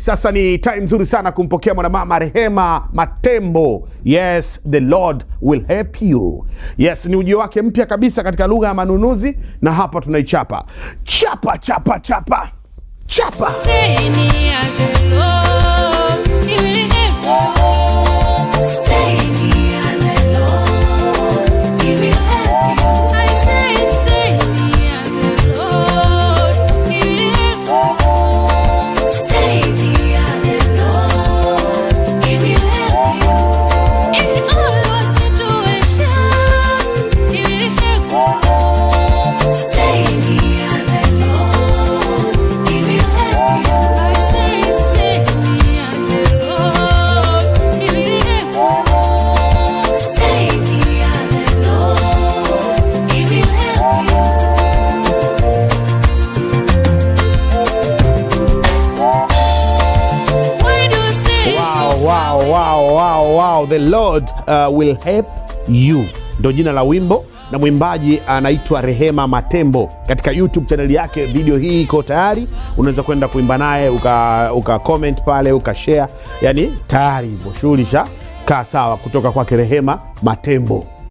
sasa ni time nzuri sana kumpokea mwanamama Rehema Matembo. Yes, the Lord will help you. Yes, ni ujio wake mpya kabisa katika lugha ya manunuzi, na hapa tunaichapa. Chapa chapa chapa. Chapa. Stay near the Lord, He will help you. Stay near the Lord, He will help you. I say stay near the Lord, He will help you. Stay near the Lord, He will help you. In all your situations, He will help you. Stay near the Lord, He will help you. I say stay near the Lord, He will help you. Stay near the Lord, He will help you. Why do you stay so far away? Wow. The Lord will help you. Ndio jina la wimbo, na mwimbaji anaitwa Rehema Matembo. Katika YouTube channel yake video hii iko tayari, unaweza kwenda kuimba naye, uka comment pale, uka share. Yani tayari hivyo, shughuli kaa sawa kutoka kwake Rehema Matembo.